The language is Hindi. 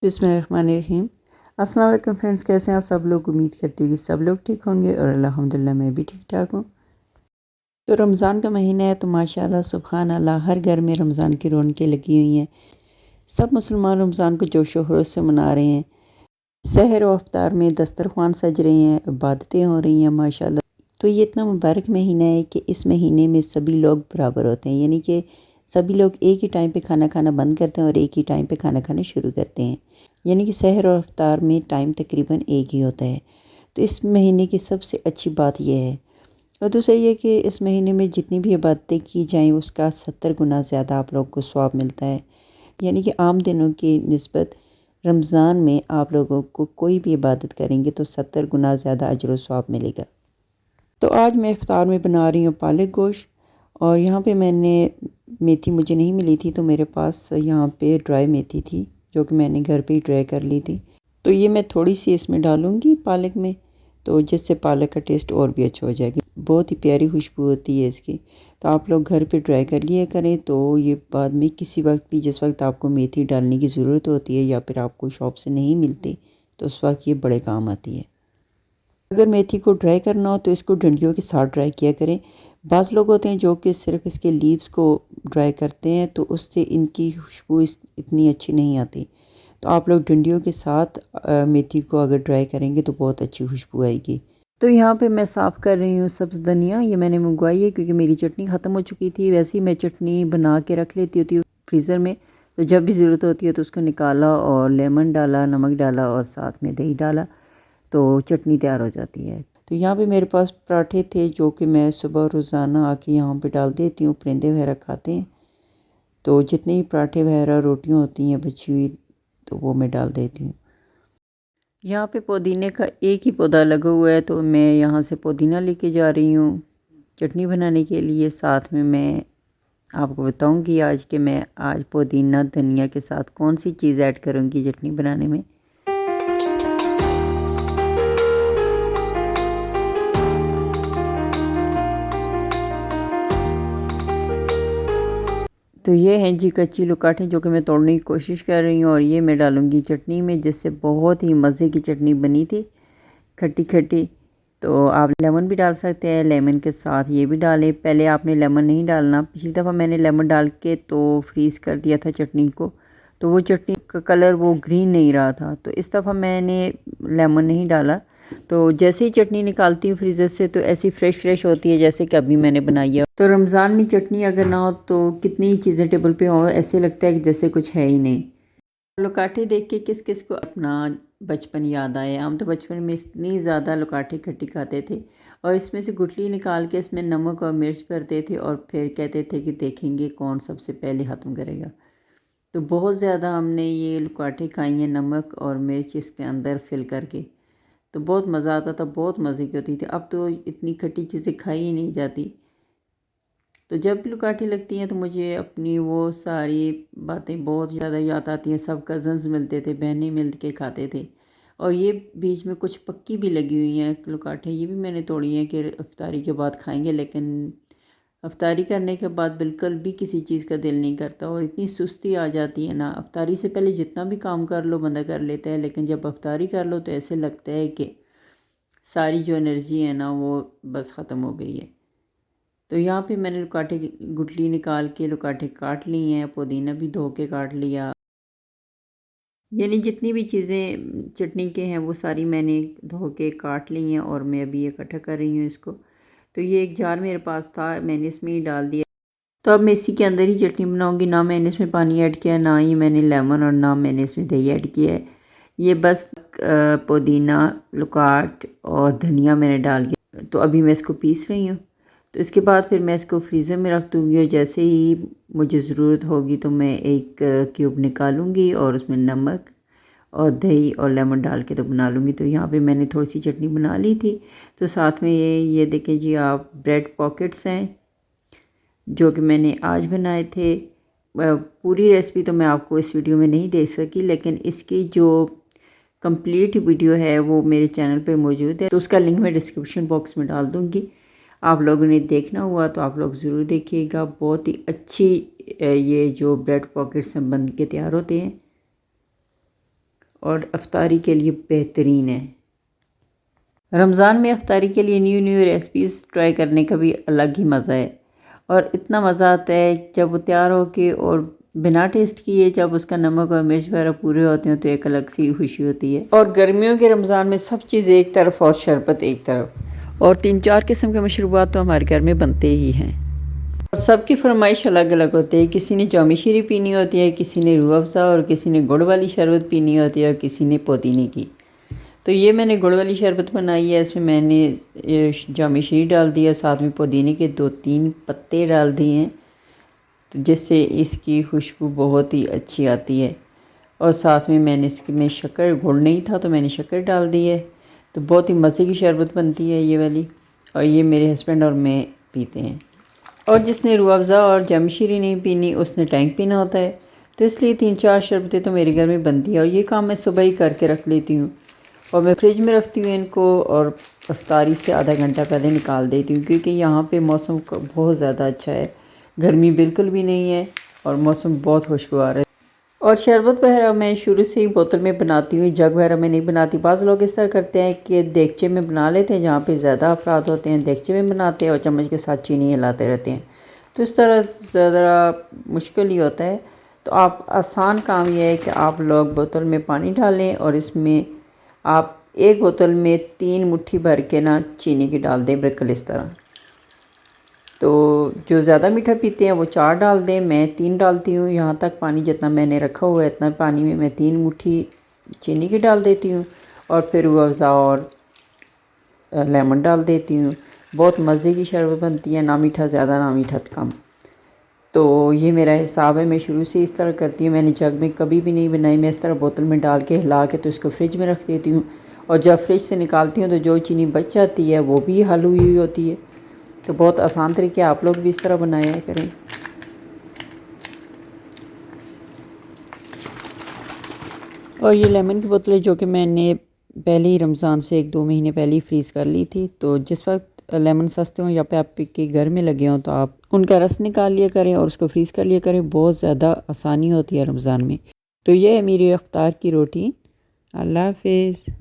बिस्मिल्लाहिर्रहमानिर्रहीम। अस्सलाम वालेकुम फ्रेंड्स, कैसे हैं आप सब लोग। उम्मीद करती हूँ कि सब लोग ठीक होंगे और अल्हम्दुलिल्लाह मैं भी ठीक ठाक हूँ। तो रमज़ान का महीना है तो माशाल्लाह सुभान अल्लाह हर घर में रमज़ान की रौनकें लगी हुई हैं। सब मुसलमान रमज़ान को जोश व खरोश से मना रहे हैं। सहर व अफ्तार में दस्तरख्वान सज रहे हैं, इबादतें हो रही हैं माशाल्लाह। तो ये इतना मुबारक महीना है कि इस महीने में सभी लोग बराबर होते हैं, यानी कि सभी लोग एक ही टाइम पे खाना खाना बंद करते हैं और एक ही टाइम पे खाना खाना शुरू करते हैं, यानी कि सहर और अफ्तार में टाइम तकरीबन एक ही होता है। तो इस महीने की सबसे अच्छी बात यह है। और दूसरा ये कि इस महीने में जितनी भी इबादतें की जाएँ उसका 70 गुना ज़्यादा आप लोग को सवाब मिलता है, यानी कि आम दिनों की निस्बत रमज़ान में आप लोगों को कोई भी इबादत करेंगे तो 70 गुना ज़्यादा अजर व सवाब मिलेगा। तो आज मैं इफ्तार में बना रही हूँ पालक गोश्त, और यहाँ पे मैंने मेथी मुझे नहीं मिली थी तो मेरे पास यहाँ पे ड्राई मेथी थी जो कि मैंने घर पे ही ड्राई कर ली थी। तो ये मैं थोड़ी सी इसमें डालूँगी पालक में, तो जिससे पालक का टेस्ट और भी अच्छा हो जाएगा। बहुत ही प्यारी खुशबू होती है इसकी। तो आप लोग घर पे ट्राई कर लिया करें, तो ये बाद में किसी वक्त भी जिस वक्त आपको मेथी डालने की ज़रूरत होती है या फिर आपको शॉप से नहीं मिलती तो उस वक्त ये बड़े काम आती है। अगर मेथी को ड्राई करना हो तो इसको डंडियों के साथ ड्राई किया करें। बाज़ लोग होते हैं जो कि सिर्फ इसके लीव्स को ड्राई करते हैं तो उससे इनकी खुशबू इतनी अच्छी नहीं आती। तो आप लोग डंडियों के साथ मेथी को अगर ड्राई करेंगे तो बहुत अच्छी खुशबू आएगी। तो यहाँ पे मैं साफ़ कर रही हूँ सब्ज़ धनिया, ये मैंने मंगवाई है क्योंकि मेरी चटनी ख़त्म हो चुकी थी। वैसे ही मैं चटनी बना के रख लेती होती हूँ फ्रीज़र में, तो जब भी ज़रूरत होती है तो उसको निकाला और लेमन डाला, नमक डाला और साथ में दही डाला तो चटनी तैयार हो जाती है। तो यहाँ पे मेरे पास पराठे थे जो कि मैं सुबह रोज़ाना आके यहाँ पे डाल देती हूँ, परिंदे वगैरह खाते हैं। तो जितने भी पराठे वगैरह रोटियाँ होती हैं बची हुई तो वो मैं डाल देती हूँ। यहाँ पे पुदीने का एक ही पौधा लगा हुआ है तो मैं यहाँ से पुदीना लेके जा रही हूँ चटनी बनाने के लिए। साथ में मैं आपको बताऊँगी आज कि मैं आज पुदीना धनिया के साथ कौन सी चीज़ ऐड करूँगी चटनी बनाने में। तो ये हैं जी कच्ची लुकाठें जो कि मैं तोड़ने की कोशिश कर रही हूँ और ये मैं डालूँगी चटनी में, जिससे बहुत ही मज़े की चटनी बनी थी, खट्टी खट्टी। तो आप लेमन भी डाल सकते हैं, लेमन के साथ ये भी डालें। पहले आपने लेमन नहीं डालना, पिछली दफ़ा मैंने लेमन डाल के तो फ्रीज़ कर दिया था चटनी को, तो वो चटनी का कलर वो ग्रीन नहीं रहा था। तो इस दफ़ा मैंने लेमन नहीं डाला, तो जैसे ही चटनी निकालती हूँ फ्रीज़र से तो ऐसी फ़्रेश होती है जैसे कि अभी मैंने बनाई है। तो रमज़ान में चटनी अगर ना हो तो कितनी ही चीज़ें टेबल पे हों ऐसे लगता है कि जैसे कुछ है ही नहीं। लुकाठे देख के किस किस को अपना बचपन याद आए। हम तो बचपन में इतनी ज़्यादा लुकाठे खट्टी खाते थे और इसमें से गुठली निकाल के इसमें नमक और मिर्च भरते थे और फिर कहते थे कि देखेंगे कौन सबसे पहले ख़त्म करेगा। तो बहुत ज़्यादा हमने ये लुकाठे खाई हैं नमक और मिर्च इसके अंदर फिल करके। तो बहुत मज़ा आता था, बहुत मज़े की होती थी। अब तो इतनी खट्टी चीज़ें खाई ही नहीं जाती। तो जब भी लुकाठी लगती हैं तो मुझे अपनी वो सारी बातें बहुत ज़्यादा याद आती हैं। सब कज़न्स मिलते थे, बहनें मिल के खाते थे। और ये बीच में कुछ पक्की भी लगी हुई हैं लुकाठे, ये भी मैंने तोड़ी हैं कि इफ्तारी के बाद खाएंगे, लेकिन इफ्तारी करने के बाद बिल्कुल भी किसी चीज़ का दिल नहीं करता और इतनी सुस्ती आ जाती है ना। इफ्तारी से पहले जितना भी काम कर लो बंदा कर लेता है, लेकिन जब इफ्तारी कर लो तो ऐसे लगता है कि सारी जो एनर्जी है ना वो बस ख़त्म हो गई है। तो यहाँ पे मैंने लुकाटे की गुठली निकाल के लुकाटे काट ली हैं, पुदीना भी धो के काट लिया, यानी जितनी भी चीज़ें चटनी के हैं वो सारी मैंने धो के काट ली हैं और मैं अभी इकट्ठा कर रही हूँ इसको। तो ये एक जार मेरे पास था, मैंने इसमें ही डाल दिया। तो अब मैं इसी के अंदर ही चटनी बनाऊँगी। ना मैंने इसमें पानी ऐड किया, ना ही मैंने लेमन और ना मैंने इसमें दही ऐड किया है। ये बस पुदीना, लुकाट और धनिया मैंने डाल के तो अभी मैं इसको पीस रही हूँ। तो इसके बाद फिर मैं इसको फ्रीज़र में रख दूँगी और जैसे ही मुझे ज़रूरत होगी तो मैं एक क्यूब निकालूँगी और उसमें नमक और दही और लेमन डाल के तो बना लूँगी। तो यहाँ पे मैंने थोड़ी सी चटनी बना ली थी। तो साथ में ये देखें जी आप ब्रेड पॉकेट्स हैं जो कि मैंने आज बनाए थे। पूरी रेसिपी तो मैं आपको इस वीडियो में नहीं दे सकी, लेकिन इसकी जो कंप्लीट वीडियो है वो मेरे चैनल पे मौजूद है, तो उसका लिंक मैं डिस्क्रिप्शन बॉक्स में डाल दूँगी। आप लोगों ने देखना हुआ तो आप लोग ज़रूर देखिएगा। बहुत ही अच्छी ये जो ब्रेड पॉकेट्स बन के तैयार होते हैं। और अफ्तारी के लिए बेहतरीन है। रमज़ान में अफ्तारी के लिए न्यू न्यू रेसिपीज़ ट्राई करने का भी अलग ही मज़ा है और इतना मज़ा आता है जब वो तैयार हो के और बिना टेस्ट किए जब उसका नमक और मिर्च वगैरह पूरे होते हैं तो एक अलग सी खुशी होती है। और गर्मियों के रमज़ान में सब चीज़ एक तरफ और शरबत एक तरफ और 3-4 किस्म के मशरूबात तो हमारे घर में बनते ही हैं और सबकी फरमाइश अलग अलग होती है। किसी ने जामी शीरी पीनी होती है, किसी ने रूह अफ़ज़ा और किसी ने गुड़ वाली शरबत पीनी होती है और किसी ने पुदीने की। तो ये मैंने गुड़ वाली शरबत बनाई है। इसमें मैंने जामी शीरी डाल दिया, साथ में पुदीने के 2-3 पत्ते डाल दिए हैं तो जिससे इसकी खुशबू बहुत ही अच्छी आती है। और साथ में मैंने इसमें शक्कर, गुड़ नहीं था तो मैंने शक्कर डाल दी है। तो बहुत ही मज़े की शरबत बनती है ये वाली और ये मेरे हस्बैंड और मैं पीते हैं। और जिसने रूह अफ़ज़ा और जामी शीरी नहीं पीनी उसने टैंक पीना होता है। तो इसलिए 3-4 शरबतें तो मेरे घर में बनती है और ये काम मैं सुबह ही करके रख लेती हूँ और मैं फ्रिज में रखती हूँ इनको और अफ्तारी से आधा घंटा पहले निकाल देती हूँ क्योंकि यहाँ पे मौसम बहुत ज़्यादा अच्छा है, गर्मी बिल्कुल भी नहीं है और मौसम बहुत खुशगवार है। और शरबत वगैरह मैं शुरू से ही बोतल में बनाती हूँ, जग वगैरह में नहीं बनाती। बाज़ लोग इस तरह करते हैं कि देगचे में बना लेते हैं, जहाँ पे ज़्यादा अफराद होते हैं देगचे में बनाते हैं और चम्मच के साथ चीनी हिलाते रहते हैं, तो इस तरह ज़रा मुश्किल ही होता है। तो आप आसान काम यह है कि आप लोग बोतल में पानी डालें और इसमें आप एक बोतल में 3 मुट्ठी भर के ना चीनी की डाल दें, बिल्कुल इस तरह। तो जो ज़्यादा मीठा पीते हैं वो 4 डाल दें, मैं 3 डालती हूँ। यहाँ तक पानी जितना मैंने रखा हुआ है इतना पानी में मैं 3 मुट्ठी चीनी की डाल देती हूँ और फिर रूह अफ़ज़ा और लेमन डाल देती हूँ। बहुत मज़े की शरबत बनती है, ना मीठा ज़्यादा ना मीठा कम। तो ये मेरा हिसाब है, मैं शुरू से इस तरह करती हूँ। मैंने जग में कभी भी नहीं बनाई, मैं इस तरह बोतल में डाल के हिला के तो इसको फ्रिज में रख देती हूँ और जब फ्रिज से निकालती हूँ तो जो चीनी बच जाती है वो भी हल हुई होती है। तो बहुत आसान तरीके, आप लोग भी इस तरह बनाया करें। और ये लेमन की बोतलें जो कि मैंने पहले ही रमज़ान से 1-2 महीने पहले ही फ्रीज़ कर ली थी, तो जिस वक्त लेमन सस्ते हों या पे आपके घर में लगे हों तो आप उनका रस निकाल लिया करें और उसको फ्रीज़ कर लिया करें। बहुत ज़्यादा आसानी होती है रमज़ान में। तो ये है मेरी इफ्तार की रोटी। अल्लाह हाफ़िज़।